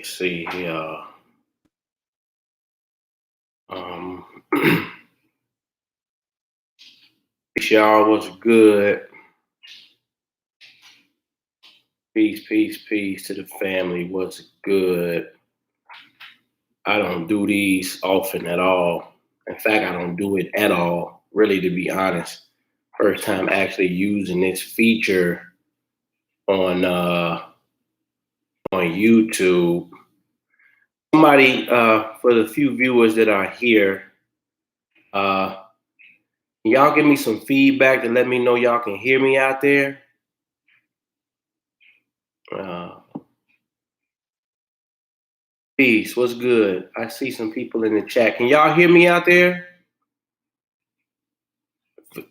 me see here. Um, y'all was good. Peace, peace, peace to the family. Was good. I don't do these often at all. In fact, I don't do it at all, really, to be honest. First time actually using this feature on YouTube. Somebody, for the few viewers that are here, y'all give me some feedback to let me know y'all can hear me out there. Peace, what's good? I see some people in the chat. Can y'all hear me out there?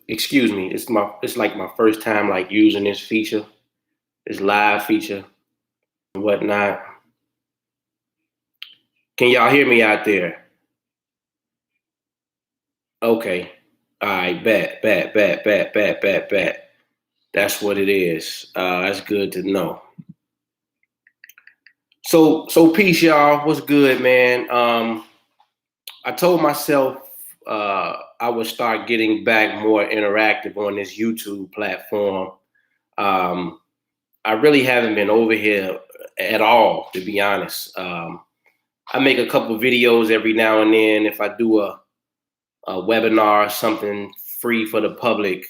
Excuse me, it's like my first time like using this feature, this live feature and whatnot. Can y'all hear me out there? Okay. All right, bet. That's what it is. That's good to know. So peace, y'all. What's good, man? I told myself I would start getting back more interactive on this YouTube platform. I really haven't been over here at all, to be honest. I make a couple videos every now and then. If I do a webinar or something free for the public,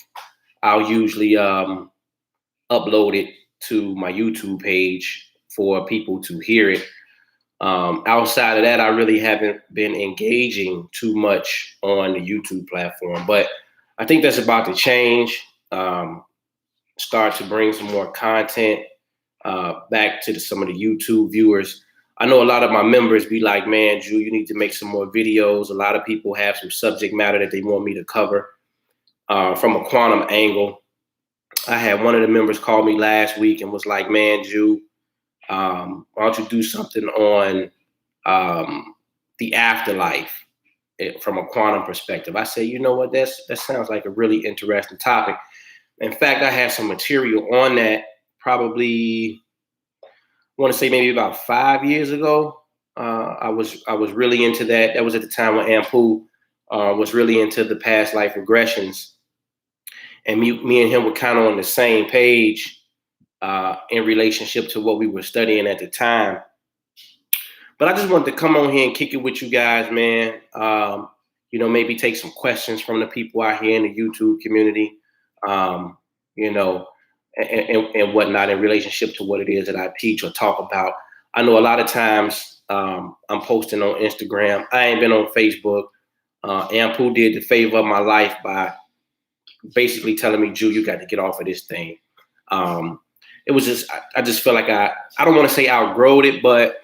I'll usually upload it to my YouTube page for people to hear it. Outside of that, I really haven't been engaging too much on the YouTube platform, but I think that's about to change. Start to bring some more content back to some of the YouTube viewers. I know a lot of my members be like, man, Drew, you need to make some more videos. A lot of people have some subject matter that they want me to cover from a quantum angle. I had one of the members call me last week and was like, man, Drew, why don't you do something on the afterlife from a quantum perspective? I said, you know what, that sounds like a really interesting topic. In fact, I had some material on that probably, I want to say maybe about 5 years ago. I was really into that. That was at the time when Ampu was really into the past life regressions. And me and him were kind of on the same page in relationship to what we were studying at the time. But I just wanted to come on here and kick it with you guys, man. Maybe take some questions from the people out here in the YouTube community, and whatnot in relationship to what it is that I teach or talk about. I know a lot of times I'm posting on Instagram. I ain't been on Facebook. Ampu did the favor of my life by basically telling me, Drew, you got to get off of this thing. It was just, I just feel like I don't want to say outgrowed it, but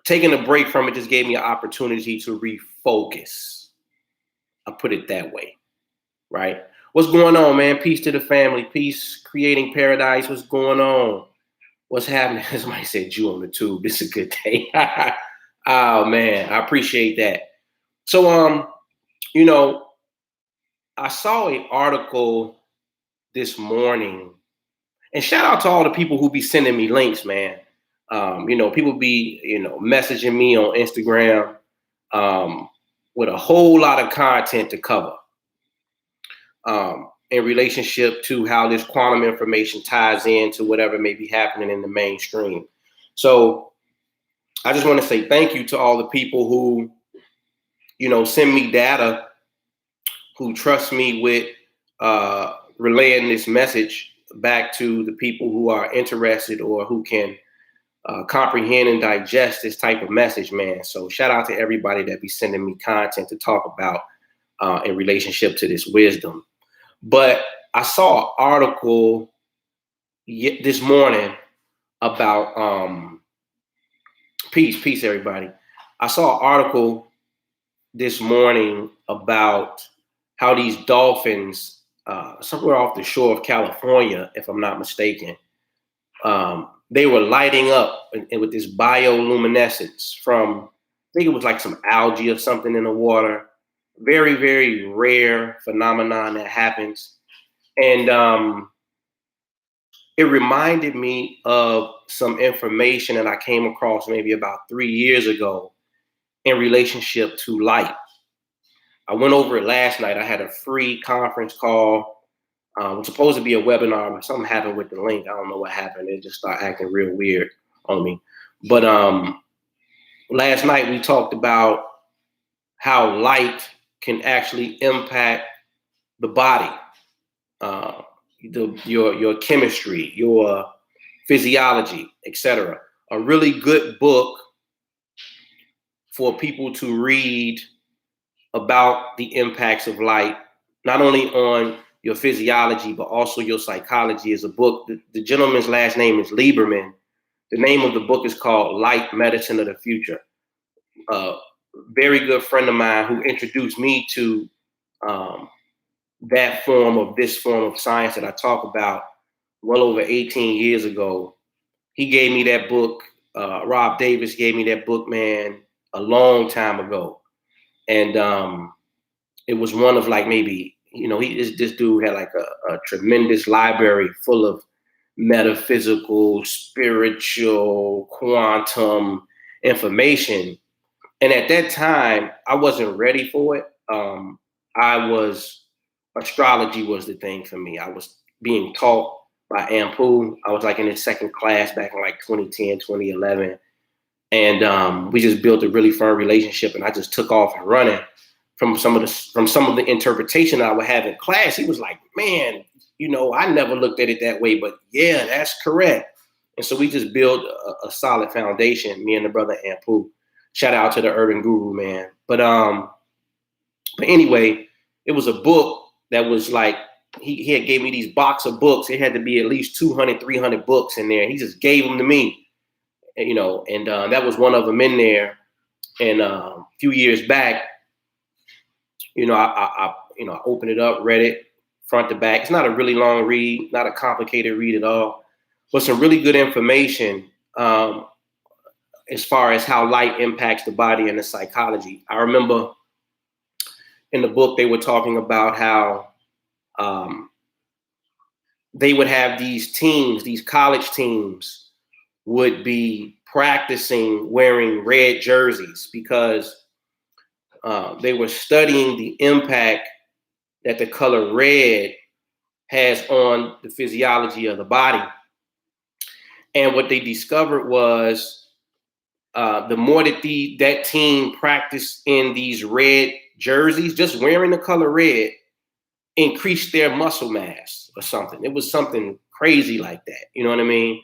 taking a break from it just gave me an opportunity to refocus. I'll put it that way, right? What's going on, man? Peace to the family. Peace, creating paradise. What's going on? What's happening? Somebody said Jew on the tube. This is a good day. Oh, man. I appreciate that. So, I saw an article this morning, and shout out to all the people who be sending me links, man. People be, messaging me on Instagram with a whole lot of content to cover in relationship to how this quantum information ties into whatever may be happening in the mainstream. So I just want to say thank you to all the people who, send me data, who trust me with relaying this message back to the people who are interested or who can comprehend and digest this type of message, man. So shout out to everybody that be sending me content to talk about in relationship to this wisdom. But I saw an article this morning about peace, everybody. I saw an article this morning about how these dolphins, somewhere off the shore of California, if I'm not mistaken, they were lighting up with this bioluminescence from, I think it was like some algae or something in the water. Very, very rare phenomenon that happens. And it reminded me of some information that I came across maybe about 3 years ago in relationship to light. I went over it last night. I had a free conference call. It was supposed to be a webinar, but something happened with the link. I don't know what happened. It just started acting real weird on me. But last night we talked about how light can actually impact the body, uh, your chemistry, your physiology, etc. A really good book for people to read about the impacts of light, not only on your physiology, but also your psychology, is a book. The gentleman's last name is Lieberman. The name of the book is called Light Medicine of the Future. A very good friend of mine who introduced me to um, this form of science that I talk about well over 18 years ago. He gave me that book. Rob Davis gave me that book, man, a long time ago. And it was one of like maybe, this dude had like a tremendous library full of metaphysical, spiritual, quantum information. And at that time, I wasn't ready for it. Astrology was the thing for me. I was being taught by Ampu. I was like in his second class back in like 2010, 2011. And we just built a really firm relationship, and I just took off and running from some of the interpretation I would have in class. He was like, man, I never looked at it that way, but yeah, that's correct. And so we just built a solid foundation, me and the brother Ampu. Shout out to the Urban Guru, man. But anyway, it was a book that was like, he had gave me these box of books. It had to be at least 200, 300 books in there. He just gave them to me, and that was one of them in there. And a few years back, I opened it up, read it front to back. It's not a really long read, not a complicated read at all, but some really good information as far as how light impacts the body and the psychology. I remember in the book they were talking about how they would have these teams, these college teams would be practicing wearing red jerseys because they were studying the impact that the color red has on the physiology of the body. And what they discovered was the more that that team practiced in these red jerseys, just wearing the color red, increased their muscle mass or something. It was something crazy like that. You know what I mean?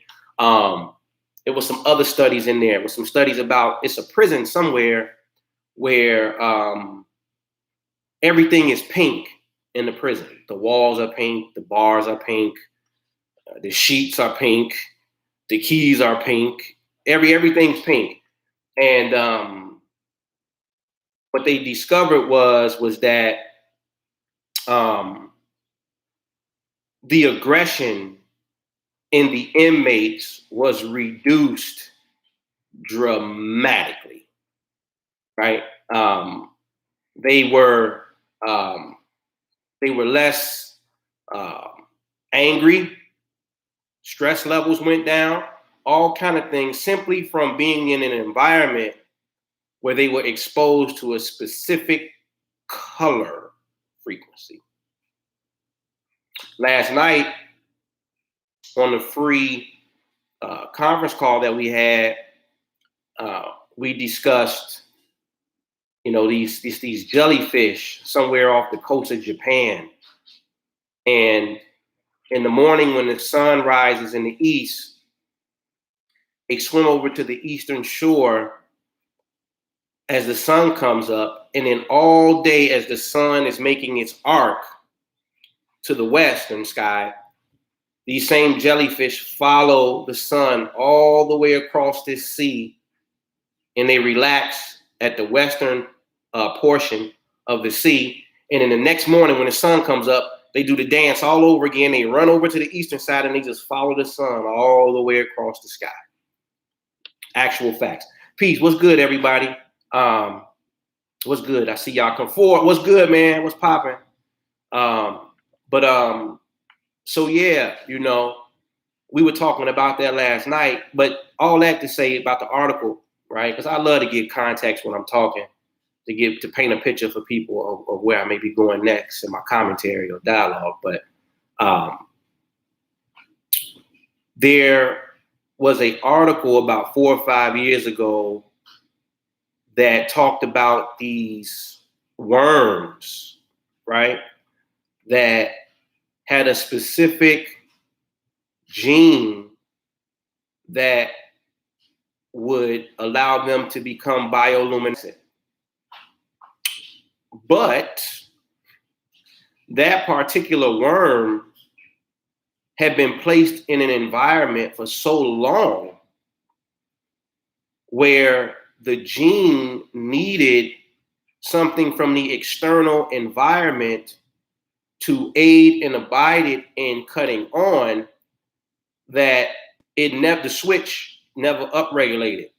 There was some other studies in there. There was some studies about, it's a prison somewhere where everything is pink in the prison. The walls are pink, the bars are pink, the sheets are pink, the keys are pink, everything's pink. And what they discovered was that the aggression in the inmates was reduced dramatically, right? They were less angry. Stress levels went down. All kind of things simply from being in an environment where they were exposed to a specific color frequency. Last night on the free conference call that we had, we discussed, these jellyfish somewhere off the coast of Japan. And in the morning when the sun rises in the east, they swim over to the eastern shore as the sun comes up. And then all day as the sun is making its arc to the western sky, these same jellyfish follow the sun all the way across this sea, and they relax at the western portion of the sea. And then the next morning when the sun comes up, they do the dance all over again. They run over to the eastern side and they just follow the sun all the way across the sky. Actual facts. Peace. What's good, everybody? What's good? I see y'all come forward. What's good, man? What's popping? So yeah, we were talking about that last night, but all that to say about the article, right? Because I love to give context when I'm talking, to paint a picture for people of where I may be going next in my commentary or dialogue. But there was an article about 4 or 5 years ago that talked about these worms, right? That had a specific gene that would allow them to become bioluminescent. But that particular worm had been placed in an environment for so long where the gene needed something from the external environment to aid and abide it in cutting on, that the switch never upregulated,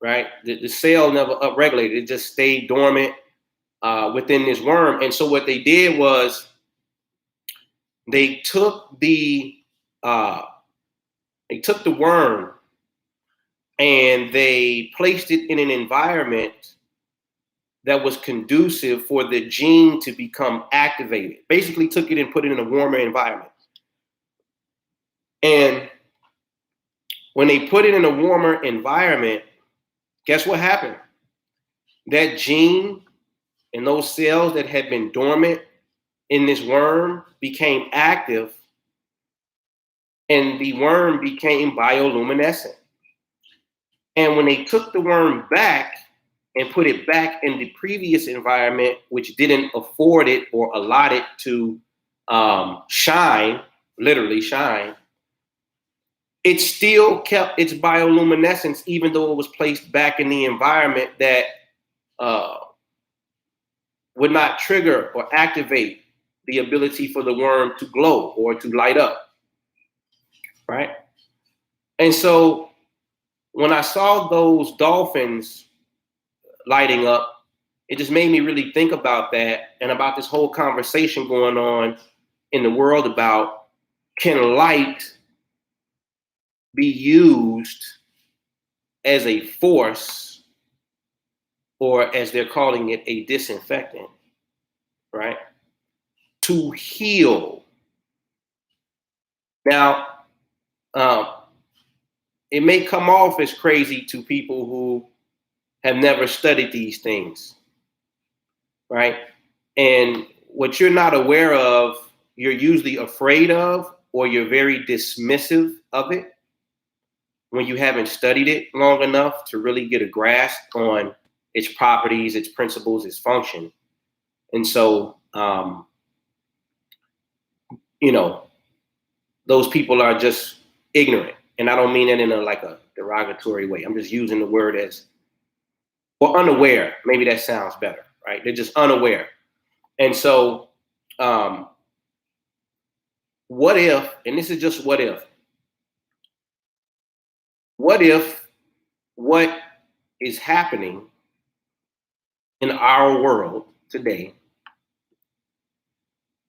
right? The cell never upregulated. It just stayed dormant within this worm. And so what they did was they took the worm and they placed it in an environment that was conducive for the gene to become activated. Basically took it and put it in a warmer environment. And when they put it in a warmer environment, guess what happened? That gene and those cells that had been dormant in this worm became active, and the worm became bioluminescent. And when they took the worm back and put it back in the previous environment, which didn't afford it or allot it to shine, literally shine, it still kept its bioluminescence, even though it was placed back in the environment that would not trigger or activate the ability for the worm to glow or to light up, right? And so when I saw those dolphins lighting up, it just made me really think about that and about this whole conversation going on in the world about, can light be used as a force, or as they're calling it, a disinfectant, right? To heal. Now, it may come off as crazy to people who have never studied these things, right? And what you're not aware of, you're usually afraid of, or you're very dismissive of it when you haven't studied it long enough to really get a grasp on its properties, its principles, its function. And so, those people are just ignorant. And I don't mean it in a derogatory way. I'm just using the word as, or unaware. Maybe that sounds better, right? They're just unaware. And so, what if, and this is just what if what is happening in our world today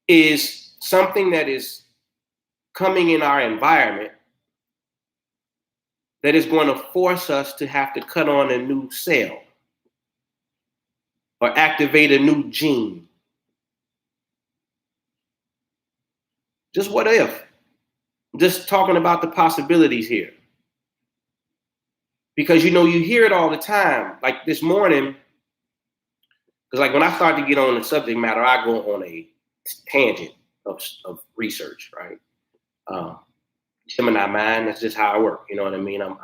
is something that is coming in our environment that is going to force us to have to cut on a new cell or activate a new gene? Just what if? Just talking about the possibilities here. Because, you hear it all the time. Like this morning, because like when I start to get on the subject matter, I go on a tangent of research, right? Gemini mind, that's just how I work. You know what I mean? I'm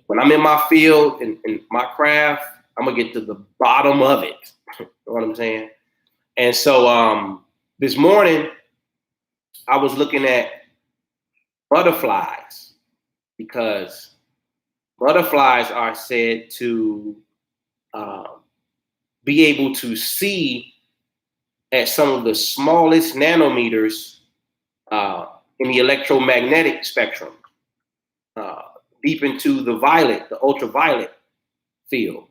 when I'm in my field and my craft, I'm gonna get to the bottom of it. You know what I'm saying? And so this morning, I was looking at butterflies, because butterflies are said to be able to see at some of the smallest nanometers in the electromagnetic spectrum, deep into the ultraviolet field.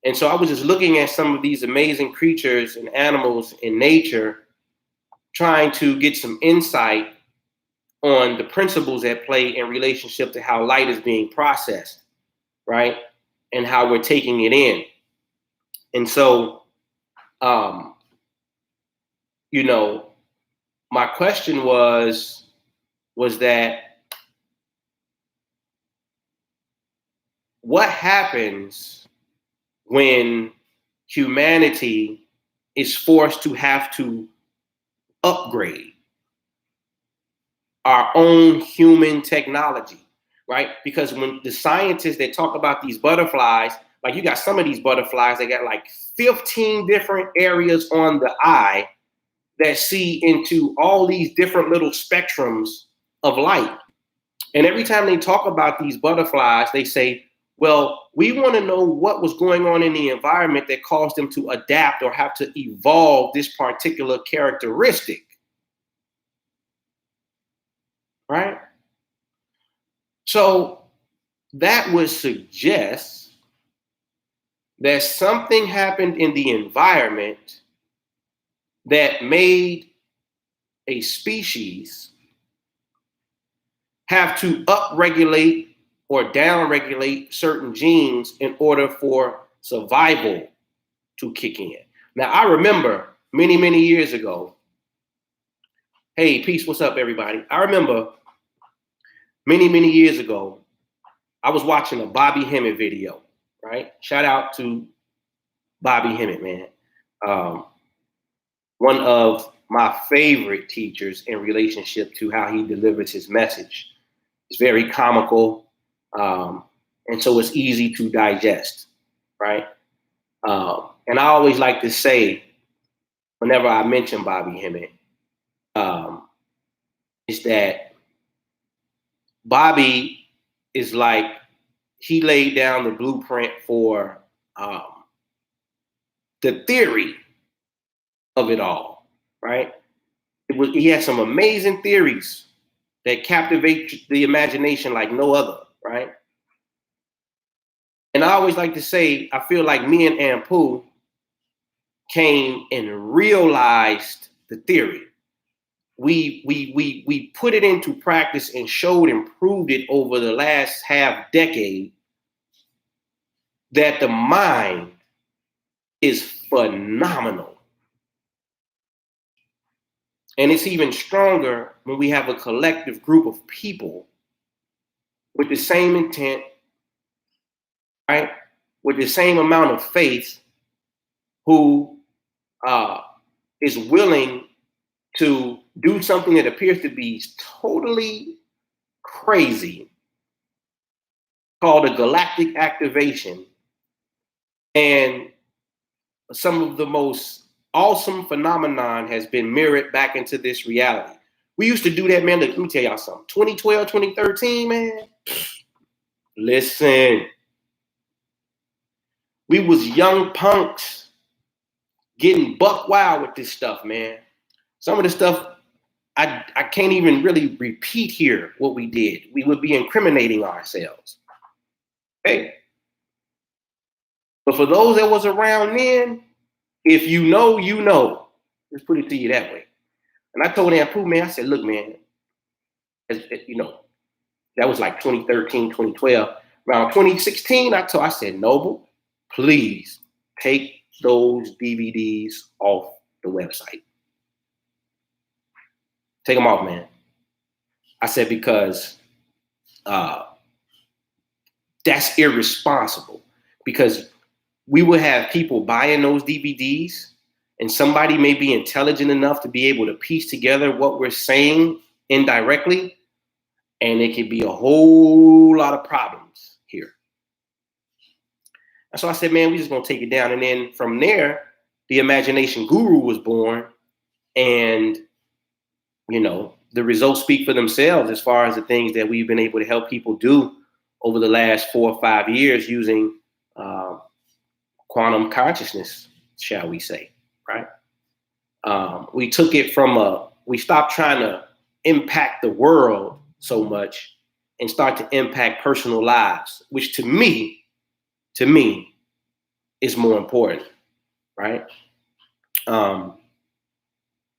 And so I was just looking at some of these amazing creatures and animals in nature, trying to get some insight on the principles at play in relationship to how light is being processed, right? And how we're taking it in. And so, you know, my question was that what happens when humanity is forced to have to upgrade our own human technology, right? Because when the scientists that talk about these butterflies, like you got some of these butterflies, they got like 15 different areas on the eye that see into all these different little spectrums of light. And every time they talk about these butterflies, they say, well, we want to know what was going on in the environment that caused them to adapt or have to evolve this particular characteristic. Right? So that would suggest that something happened in the environment that made a species have to upregulate or downregulate certain genes in order for survival to kick in. Now, I remember many, many years ago. Hey, peace, what's up, everybody? I remember many, many years ago, I was watching a Bobby Hemmett video, right? Shout out to Bobby Hemmett, man. One of my favorite teachers in relationship to how he delivers his message. It's very comical, and so it's easy to digest, right? And I always like to say, whenever I mention Bobby Hemmett, is that Bobby is like, he laid down the blueprint for the theory of it all, right? He had some amazing theories that captivate the imagination like no other, right? And I always like to say, I feel like me and Ampu came and realized the theory. We put it into practice and showed and proved it over the last half decade that the mind is phenomenal. And it's even stronger when we have a collective group of people with the same intent, right? With the same amount of faith, who is willing to do something that appears to be totally crazy, called a galactic activation, and some of the most awesome phenomenon has been mirrored back into this reality. We used to do that, man. Look, let me tell y'all something. 2012, 2013, man. Listen. We was young punks getting buck wild with this stuff, man. Some of the stuff I can't even really repeat here what we did. We would be incriminating ourselves. Okay. But for those that was around then, if you know, you know. Let's put it to you that way. And I told Ampu, man, I said, look, man, you know, that was like 2013, 2012. Around 2016, I said, Noble, please take those DVDs off the website. Take them off, man. I said, because that's irresponsible. Because we would have people buying those DVDs, and somebody may be intelligent enough to be able to piece together what we're saying indirectly, and it could be a whole lot of problems here. And so I said, man, we're just going to take it down. And then from there, the Imagination Guru was born. And, you know, the results speak for themselves as far as the things that we've been able to help people do over the last 4 or 5 years using quantum consciousness, shall we say, right? We took it from we stopped trying to impact the world so much and start to impact personal lives, which to me is more important, right?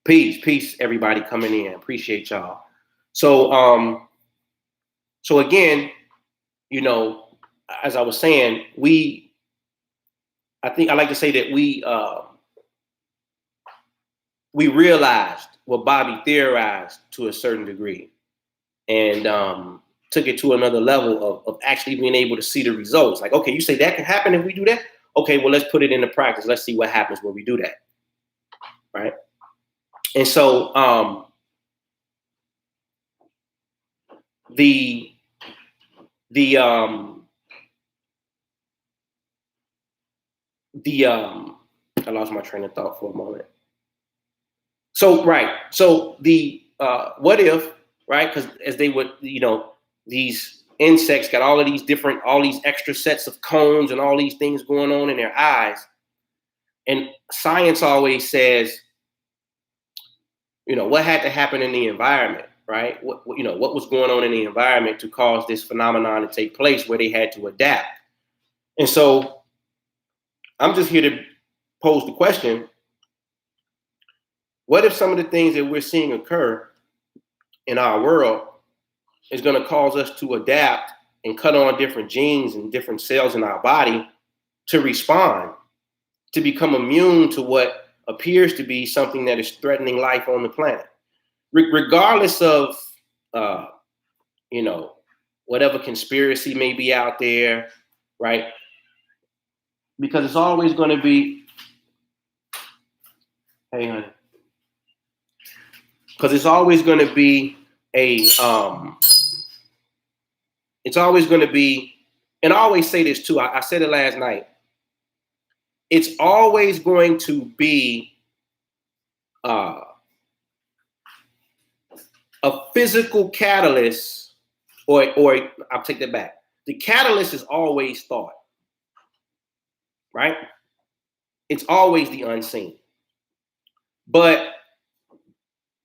Peace, everybody coming in. Appreciate y'all. So so again, you know, as I was saying, I think I like to say that we realized what Bobby theorized to a certain degree, and took it to another level of actually being able to see the results. Like, okay, you say that can happen if we do that. Okay, well, let's put it into practice. Let's see what happens when we do that, right? And so the the I lost my train of thought for a moment. So right, so the what if, right? Because as they would, these insects got all these extra sets of cones and all these things going on in their eyes, and science always says, what had to happen in the environment, right? What was going on in the environment to cause this phenomenon to take place where they had to adapt. And so I'm just here to pose the question: what if some of the things that we're seeing occur in our world is going to cause us to adapt and cut on different genes and different cells in our body to respond, to become immune to what appears to be something that is threatening life on the planet, regardless of, uh, whatever conspiracy may be out there, right? Because it's always going to be, hey, honey, because it's always going to be it's always going to be, and I always say this too. I said it last night. It's always going to be uh, a physical catalyst, or I'll take that back. The catalyst is always thought, right? It's always the unseen, but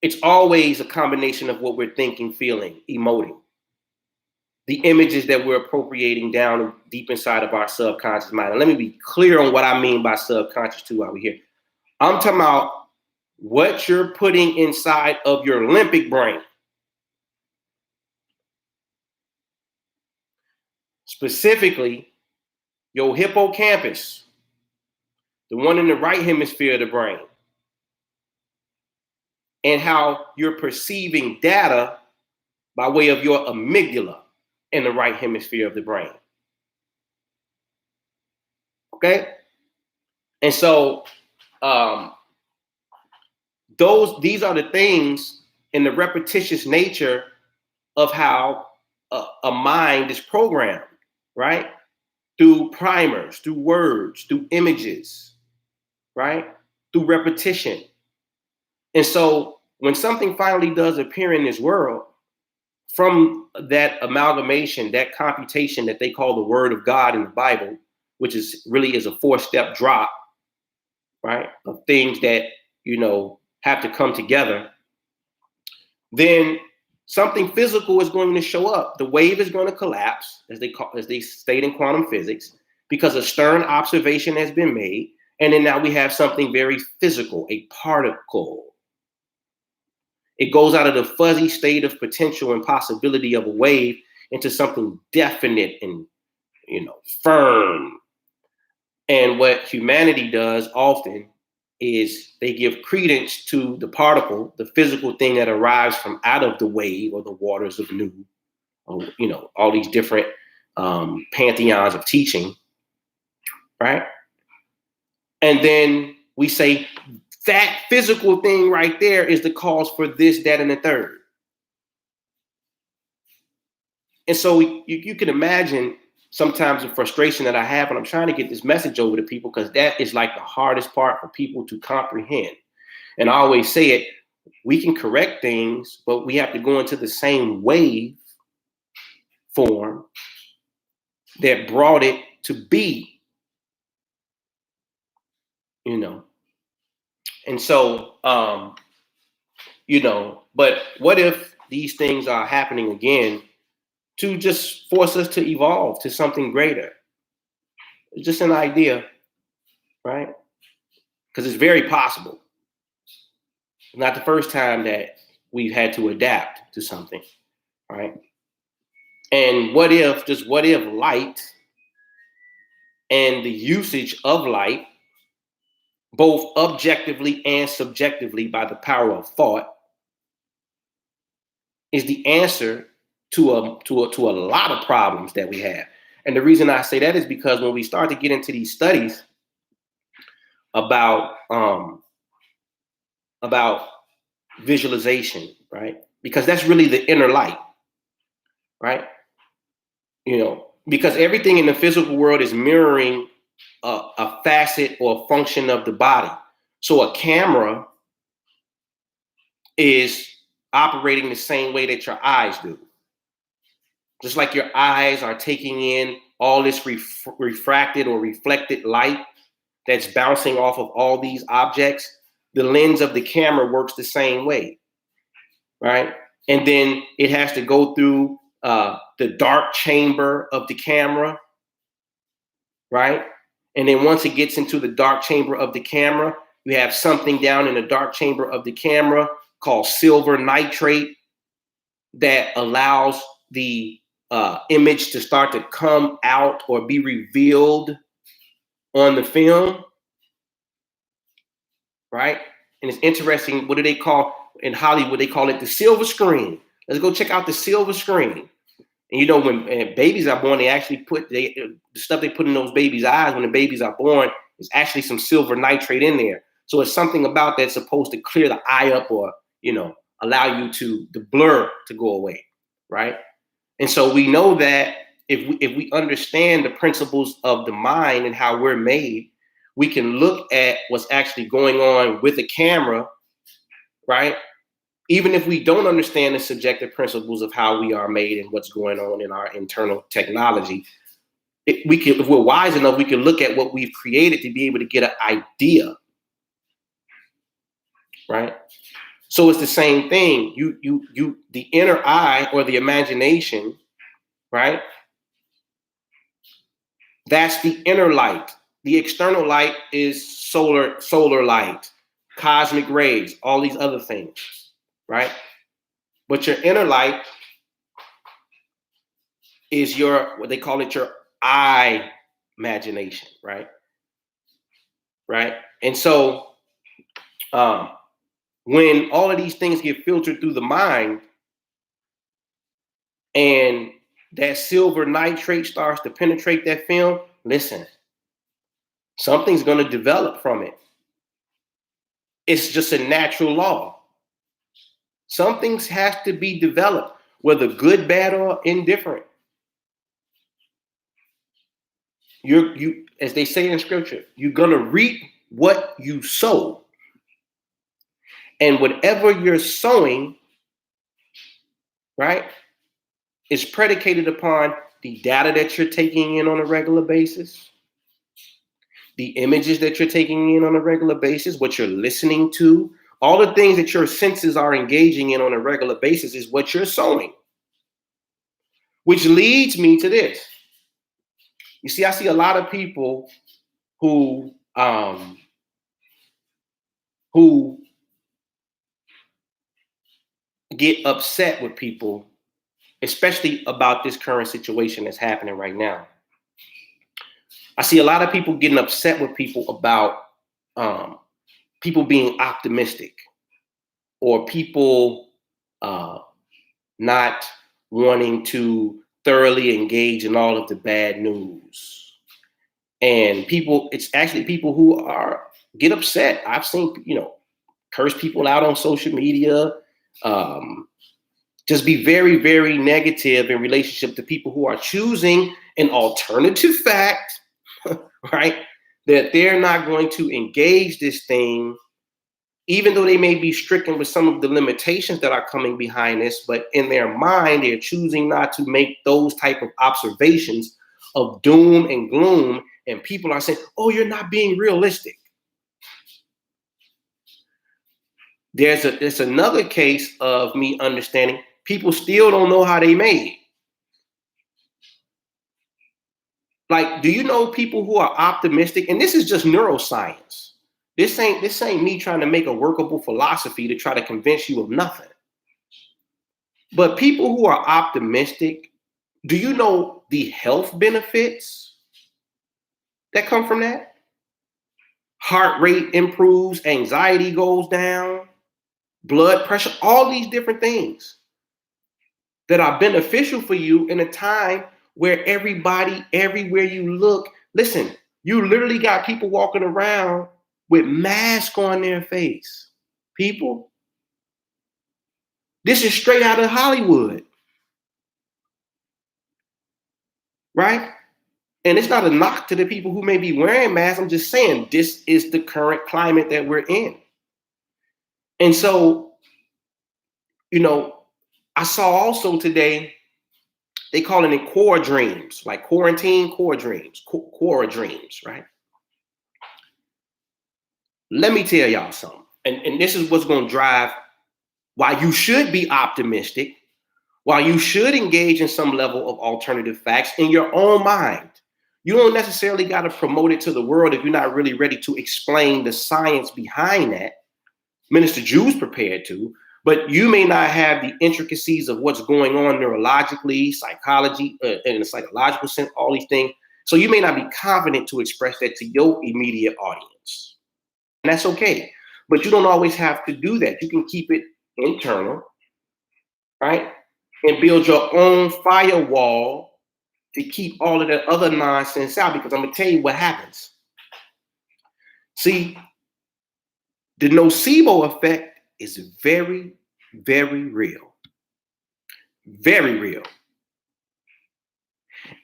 it's always a combination of what we're thinking, feeling, emoting, the images that we're appropriating down deep inside of our subconscious mind. And let me be clear on what I mean by subconscious too while we're here. I'm talking about what you're putting inside of your limbic brain. Specifically, your hippocampus, the one in the right hemisphere of the brain, and how you're perceiving data by way of your amygdala in the right hemisphere of the brain. Okay? And so these are the things in the repetitious nature of how a mind is programmed, right? Through primers, through words, through images, right? Through repetition. And so when something finally does appear in this world, from that amalgamation, that computation that they call the word of God in the Bible, which is really is a 4-step drop, right? Of things that, have to come together, then something physical is going to show up. The wave is going to collapse, as they state in quantum physics, because a stern observation has been made. And then now we have something very physical, a particle. It goes out of the fuzzy state of potential and possibility of a wave into something definite and, firm. And what humanity does often is they give credence to the particle, the physical thing that arrives from out of the wave or the waters of Nu, or, all these different pantheons of teaching, right? And then we say that physical thing right there is the cause for this, that, and the third. And so you can imagine sometimes the frustration that I have when I'm trying to get this message over to people, because that is like the hardest part for people to comprehend. And I always say it, we can correct things, but we have to go into the same wave form that brought it to be, And so, but what if these things are happening again to just force us to evolve to something greater? It's just an idea, right? Because it's very possible. Not the first time that we've had to adapt to something, right? And what if light and the usage of light, both objectively and subjectively by the power of thought, is the answer to a lot of problems that we have. And the reason I say that is because when we start to get into these studies about visualization, right? Because that's really the inner light, right? Because everything in the physical world is mirroring a facet or a function of the body. So a camera is operating the same way that your eyes do. Just like your eyes are taking in all this refracted or reflected light that's bouncing off of all these objects, the lens of the camera works the same way, right? And then it has to go through the dark chamber of the camera, right? And then once it gets into the dark chamber of the camera, you have something down in the dark chamber of the camera called silver nitrate that allows the image to start to come out or be revealed on the film, right? And it's interesting, what do they call, in Hollywood, they call it the silver screen. Let's go check out the silver screen. And when babies are born, they actually put the stuff they put in those babies' eyes when the babies are born is actually some silver nitrate in there. So it's something about that's supposed to clear the eye up or, allow you to the blur to go away, right? And so we know that if we understand the principles of the mind and how we're made, we can look at what's actually going on with the camera, right? Even if we don't understand the subjective principles of how we are made and what's going on in our internal technology, if we're wise enough, we can look at what we've created to be able to get an idea, right? So it's the same thing. The inner eye or the imagination, right? That's the inner light. The external light is solar light, cosmic rays, all these other things, right? But your inner light is what they call it, your eye imagination, right? Right? And so when all of these things get filtered through the mind and that silver nitrate starts to penetrate that film, listen, something's going to develop from it. It's just a natural law. Some things have to be developed, whether good, bad, or indifferent. You, as they say in scripture, you're going to reap what you sow. And whatever you're sowing, right, is predicated upon the data that you're taking in on a regular basis, the images that you're taking in on a regular basis, what you're listening to, all the things that your senses are engaging in on a regular basis is what you're sowing. Which leads me to this. You see, I see a lot of people who get upset with people, especially about this current situation that's happening right now. I see a lot of people getting upset with people about people being optimistic or people not wanting to thoroughly engage in all of the bad news. And it's actually people who get upset. I've seen, curse people out on social media, just be very, very negative in relationship to people who are choosing an alternative fact, right? That they're not going to engage this thing, even though they may be stricken with some of the limitations that are coming behind this, but in their mind, they're choosing not to make those type of observations of doom and gloom. And people are saying, oh, you're not being realistic. There's another case of me understanding people still don't know how they made. Like, do you know people who are optimistic? And this is just neuroscience. This ain't me trying to make a workable philosophy to try to convince you of nothing. But people who are optimistic, do you know the health benefits that come from that? Heart rate improves, anxiety goes down, blood pressure, all these different things that are beneficial for you in a time where everybody, everywhere you look, listen, you literally got people walking around with masks on their face. People, this is straight out of Hollywood, right? And it's not a knock to the people who may be wearing masks. I'm just saying this is the current climate that we're in. And so, you know, I saw also today, they calling it core dreams, like quarantine core dreams, core dreams, right? Let me tell y'all something. And this is what's going to drive why you should be optimistic, why you should engage in some level of alternative facts in your own mind. You don't necessarily got to promote it to the world if you're not really ready to explain the science behind that. Minister Jew's prepared to, but you may not have the intricacies of what's going on neurologically, psychology, in a psychological sense, all these things. So you may not be confident to express that to your immediate audience. And that's okay. But you don't always have to do that. You can keep it internal, right? And build your own firewall to keep all of that other nonsense out, because I'm going to tell you what happens. See, the nocebo effect is very, very real. Very real.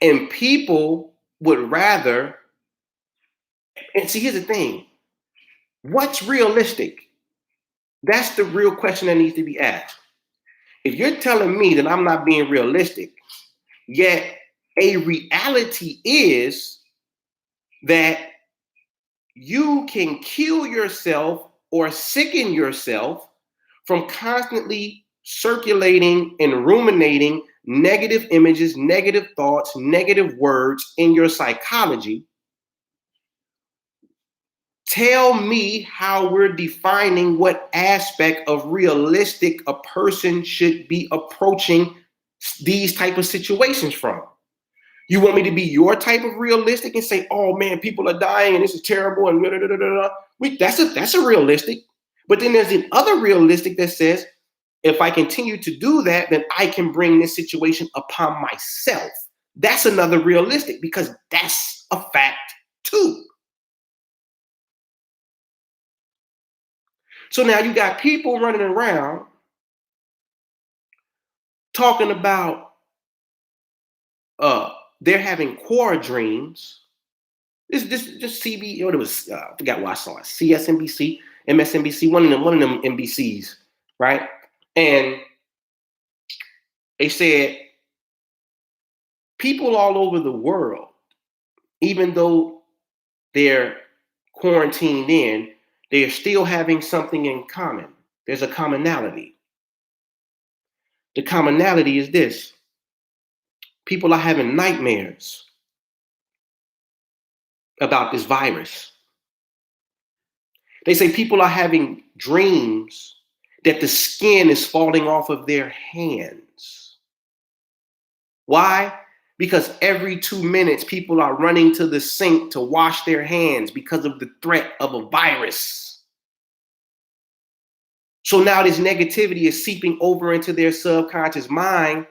And people would rather, and see, here's the thing. What's realistic? That's the real question that needs to be asked. If you're telling me that I'm not being realistic, yet a reality is that you can kill yourself or sicken yourself from constantly circulating and ruminating negative images, negative thoughts, negative words in your psychology. Tell me how we're defining what aspect of realistic a person should be approaching these type of situations from. You want me to be your type of realistic and say, oh man, people are dying and this is terrible and da, da, da, da, da. That's a realistic. But then there's the other realistic that says, if I continue to do that, then I can bring this situation upon myself. That's another realistic, because that's a fact too. So now you got people running around talking about they're having core dreams. This just CB, what it was, I forgot what I saw it. CSNBC, MSNBC, one of them NBCs, right? And they said people all over the world, even though they're quarantined in, they're still having something in common. There's a commonality. The commonality is this: people are having nightmares about this virus. They say people are having dreams that the skin is falling off of their hands. Why? Because every 2 minutes, people are running to the sink to wash their hands because of the threat of a virus. So now this negativity is seeping over into their subconscious mind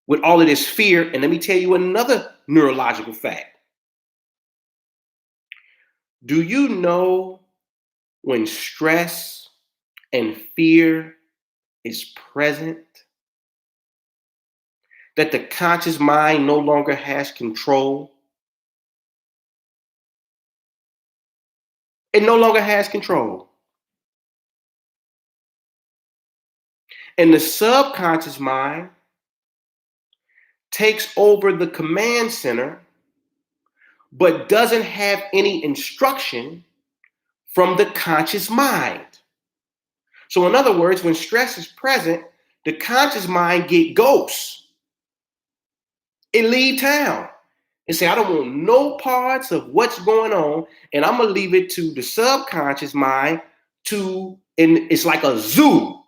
with all of this fear. And let me tell you another neurological fact. Do you know when stress and fear is present, that the conscious mind no longer has control? It no longer has control. And the subconscious mind takes over the command center, but doesn't have any instruction from the conscious mind. So in other words, when stress is present, the conscious mind get ghosts. It leave town and say, I don't want no parts of what's going on, and I'm gonna leave it to the subconscious mind and it's like a zoo.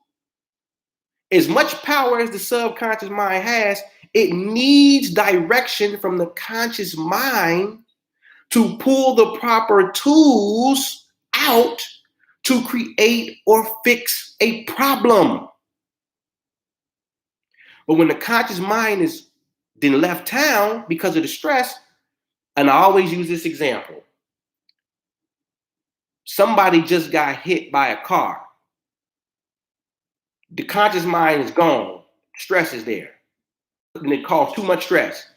As much power as the subconscious mind has, it needs direction from the conscious mind to pull the proper tools out to create or fix a problem. But when the conscious mind is then left town because of the stress, and I always use this example. Somebody just got hit by a car. The conscious mind is gone. Stress is there. And it caused too much stress.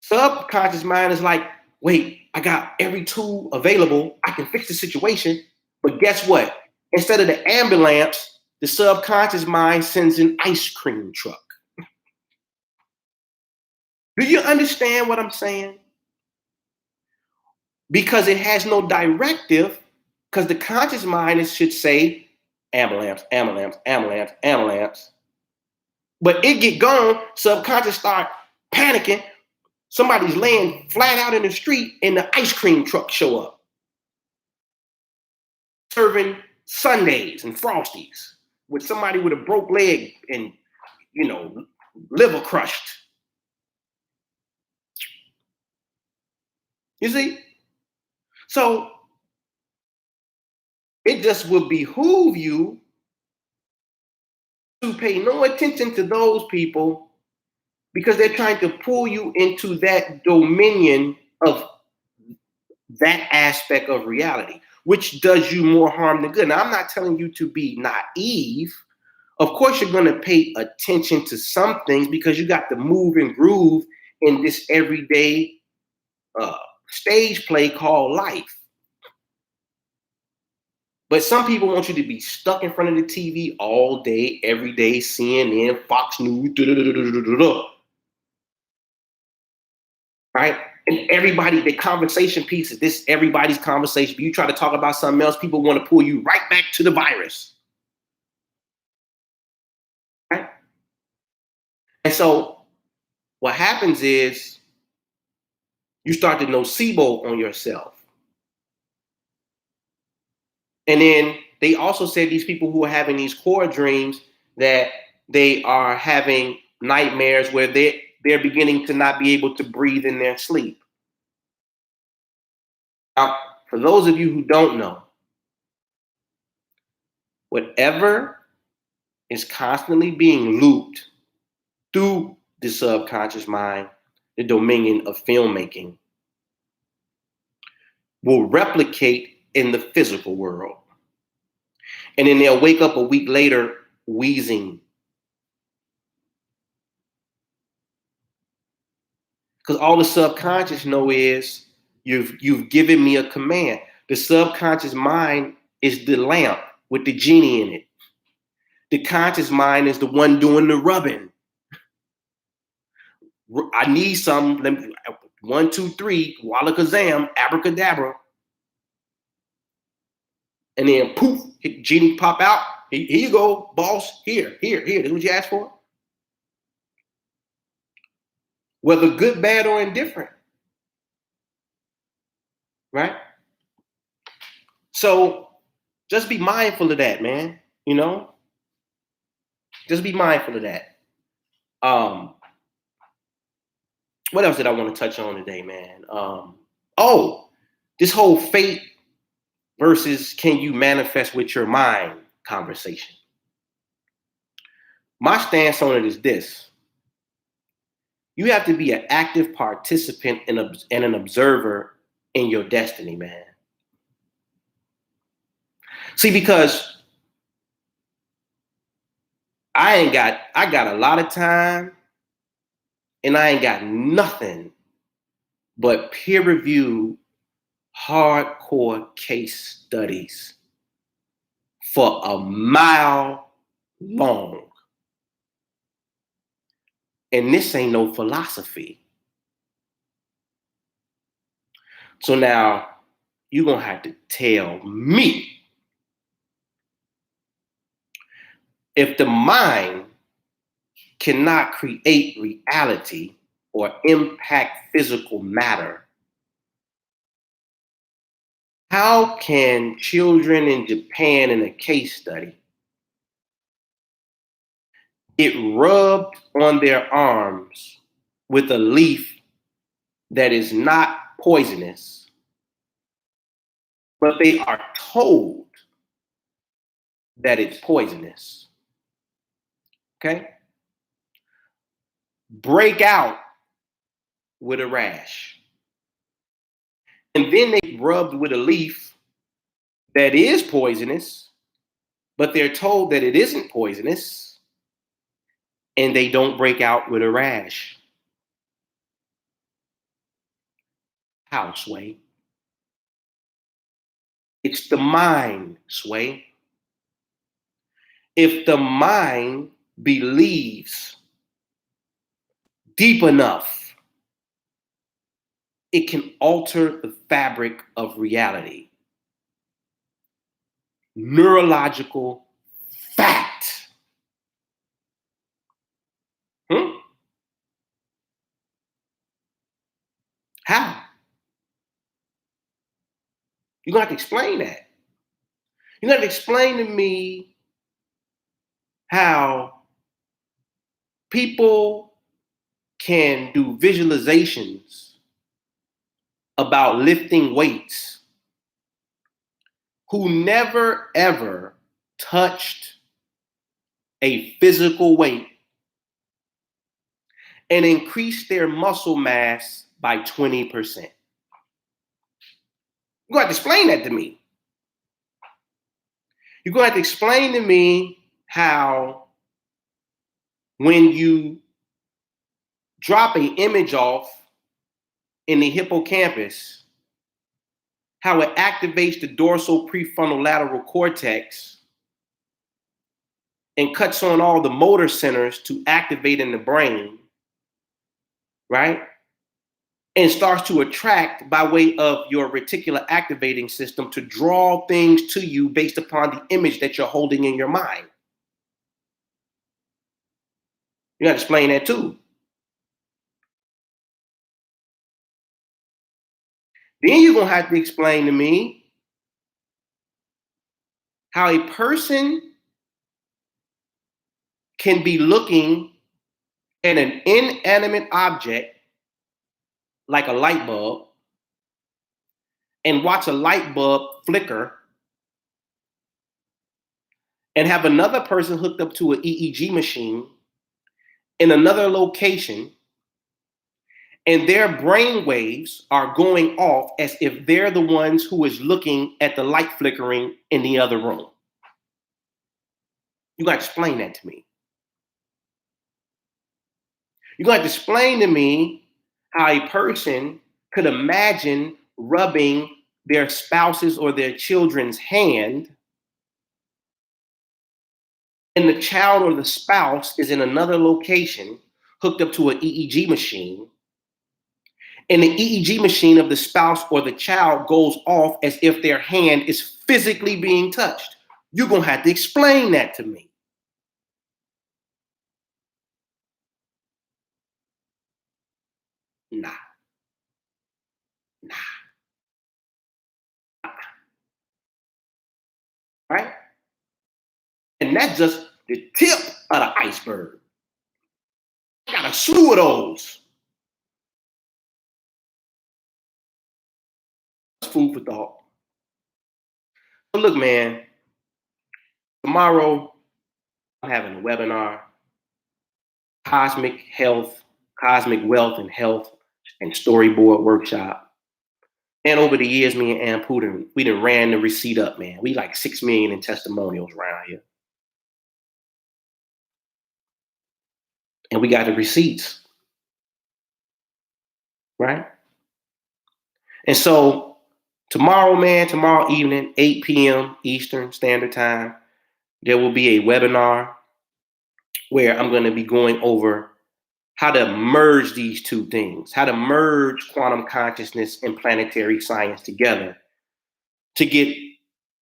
Subconscious mind is like, wait, I got every tool available. I can fix the situation. But guess what? Instead of the ambulance, the subconscious mind sends an ice cream truck. Do you understand what I'm saying? Because it has no directive, because the conscious mind should say ambulance, ambulance, ambulance, ambulance. But it get gone, subconscious start panicking. Somebody's laying flat out in the street and the ice cream truck show up. Serving sundaes and frosties with somebody with a broke leg and, liver crushed. You see? So it just would behoove you to pay no attention to those people because they're trying to pull you into that dominion of that aspect of reality, which does you more harm than good. Now, I'm not telling you to be naive. Of course, you're going to pay attention to some things because you got to move and groove in this everyday stage play called life. But some people want you to be stuck in front of the TV all day, every day, CNN, Fox News, right? And everybody, the conversation piece is this everybody's conversation. But you try to talk about something else, people want to pull you right back to the virus. Right? And so what happens is you start to nocebo on yourself. And then they also said these people who are having these core dreams that they are having nightmares where they're beginning to not be able to breathe in their sleep. Now, for those of you who don't know, whatever is constantly being looped through the subconscious mind, the dominion of filmmaking, will replicate in the physical world. And then they'll wake up a week later wheezing. Because all the subconscious know is you've given me a command. The subconscious mind is the lamp with the genie in it. The conscious mind is the one doing the rubbing. I need some, 1, 2, 3, wallakazam, abracadabra. And then poof, genie pop out. Here you go, boss. Here. This is what you asked for. Whether good, bad, or indifferent. Right? So just be mindful of that, man. Just be mindful of that. What else did I want to touch on today, man? This whole fate versus can you manifest with your mind conversation. My stance on it is this. You have to be an active participant and an observer in your destiny, man. See, because I got a lot of time and I ain't got nothing but peer-reviewed hardcore case studies for a mile long. And this ain't no philosophy. So now you're going to have to tell me if the mind cannot create reality or impact physical matter, how can children in Japan in a case study get rubbed on their arms with a leaf that is not poisonous, but they are told that it's poisonous. Okay? Break out with a rash. And then they rubbed with a leaf that is poisonous, but they're told that it isn't poisonous, and they don't break out with a rash. How, Sway? It's the mind, Sway. If the mind believes deep enough, it can alter the fabric of reality. Neurological fact. How? You're going to have to explain that. You're going to have to explain to me how people can do visualizations about lifting weights who never ever touched a physical weight and increase their muscle mass by 20%. You're going to have to explain that to me. You're going to have to explain to me how when you drop an image off in the hippocampus, how it activates the dorsal prefrontal lateral cortex and cuts on all the motor centers to activate in the brain, right? And starts to attract by way of your reticular activating system to draw things to you based upon the image that you're holding in your mind. You got to explain that too. Then you're going to have to explain to me how a person can be looking at an inanimate object like a light bulb and watch a light bulb flicker and have another person hooked up to an EEG machine in another location, and their brain waves are going off as if they're the ones who is looking at the light flickering in the other room. You got to explain that to me. You're going to have to explain to me how a person could imagine rubbing their spouse's or their children's hand, and the child or the spouse is in another location hooked up to an EEG machine, and the EEG machine of the spouse or the child goes off as if their hand is physically being touched. You're going to have to explain that to me. Nah. Right? And that's just the tip of the iceberg. I got a slew of those. Food for thought. So look, man, tomorrow I'm having a webinar, Cosmic Health, Cosmic Wealth and Health and Storyboard Workshop. And over the years, me and Ann Putin, we done ran the receipt up, man. We like 6 million in testimonials around here. And we got the receipts, right? And so tomorrow, man, tomorrow evening, 8 p.m. Eastern Standard Time, there will be a webinar where I'm going to be going over how to merge these two things, how to merge quantum consciousness and planetary science together to get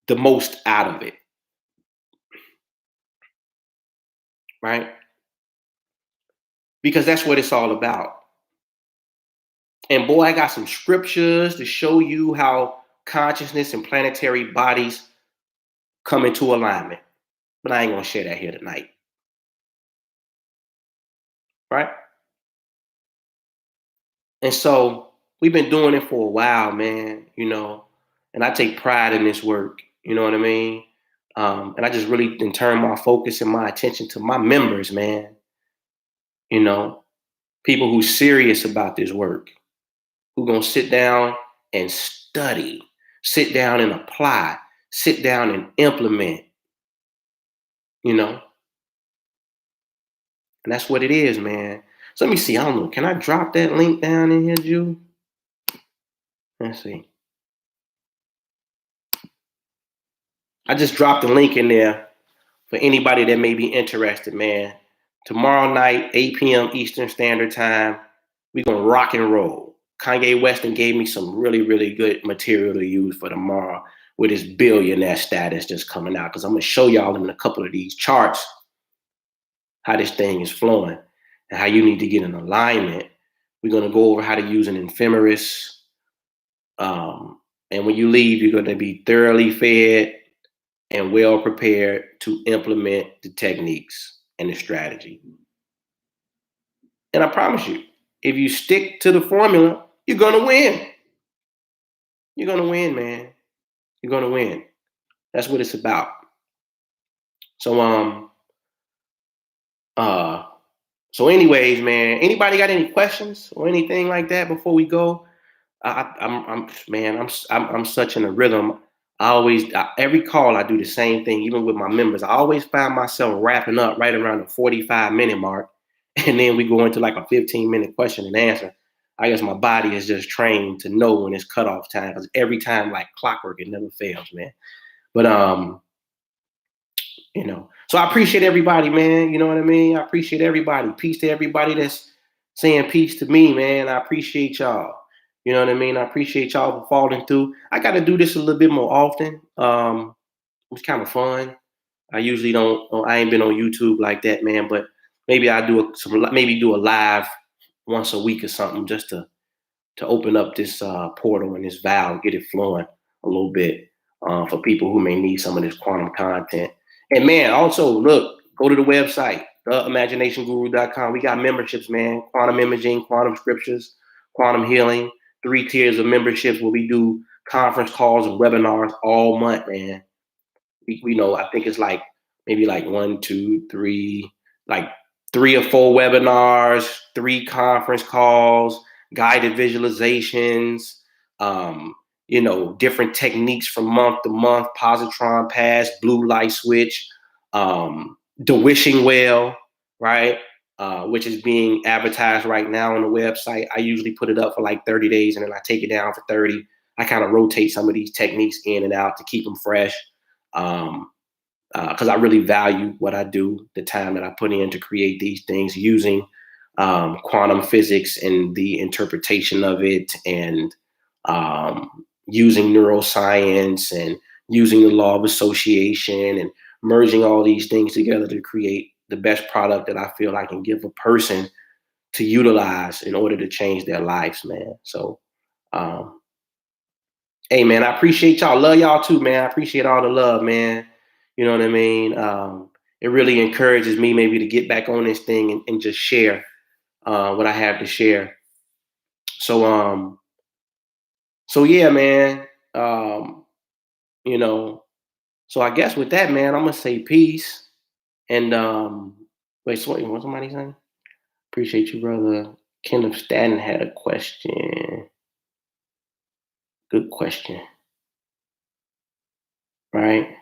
the most out of it, right? Because that's what it's all about. And boy, I got some scriptures to show you how consciousness and planetary bodies come into alignment. But I ain't going to share that here tonight. right? And so we've been doing it for a while, man, and I take pride in this work, you know what I mean? And I just really turn my focus and my attention to my members, man, you know, people who serious about this work, who gonna sit down and study, sit down and apply, sit down and implement, you know, and that's what it is, man. So let me see. I don't know. Can I drop that link down in here, Jew? Let's see. I just dropped the link in there for anybody that may be interested, man. Tomorrow night, 8 p.m. Eastern Standard Time, we're gonna rock and roll. Kanye Weston gave me some really, really good material to use for tomorrow with his billionaire status just coming out. Because I'm gonna show y'all in a couple of these charts how this thing is flowing and how you need to get in alignment. We're gonna go over how to use an ephemeris. And when you leave, you're gonna be thoroughly fed and well prepared to implement the techniques and the strategy. And I promise you, if you stick to the formula, you're gonna win. You're gonna win, man. You're gonna win. That's what it's about. So uh anyways, man, anybody got any questions or anything like that before we go? I'm such in a rhythm. Every call I do the same thing, even with my members. I always find myself wrapping up right around the 45-minute mark, and then we go into like a 15-minute question and answer. I guess my body is just trained to know when it's cutoff time because every time, like clockwork, it never fails, man. But so I appreciate everybody, man. You know what I mean? I appreciate everybody. Peace to everybody that's saying peace to me, man. I appreciate y'all. You know what I mean? I appreciate y'all for falling through. I got to do this a little bit more often. It's kind of fun. I usually don't. I ain't been on YouTube like that, man. But maybe I do maybe do a live once a week or something, just to open up this portal and this valve, get it flowing a little bit for people who may need some of this quantum content. And man, also look, go to the website, theimaginationguru.com. We got memberships, man. Quantum imaging, quantum scriptures, quantum healing, 3 tiers of memberships where we do conference calls and webinars all month, man. We know, I think it's like maybe like 1, 2, 3, like 3 or 4 webinars, 3 conference calls, guided visualizations, different techniques from month to month, positron pass, blue light switch, the wishing well, right? Which is being advertised right now on the website. I usually put it up for like 30 days and then I take it down for 30. I kind of rotate some of these techniques in and out to keep them fresh. Because I really value what I do, the time that I put in to create these things using quantum physics and the interpretation of it, and using neuroscience and using the law of association and merging all these things together to create the best product that I feel I can give a person to utilize in order to change their lives, man. So, hey, man, I appreciate y'all. Love y'all too, man. I appreciate all the love, man. You know what I mean? It really encourages me maybe to get back on this thing and just share what I have to share. So, so yeah, man. You know, so I guess with that, man, I'm gonna say peace. And wait, so what somebody saying? Appreciate you, brother. Kenneth Staten had a question. Good question. Right?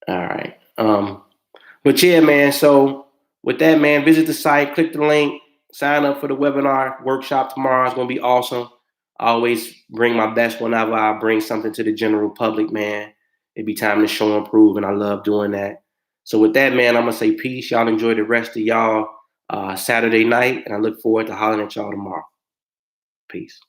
All right. But yeah, man. So with that, man, visit the site, click the link, sign up for the webinar workshop tomorrow. It's gonna be awesome. I always bring my best whenever I bring something to the general public, man. It'd be time to show and prove, and I love doing that. So with that, man, I'm gonna say peace. Y'all enjoy the rest of y'all Saturday night, and I look forward to hollering at y'all tomorrow. Peace.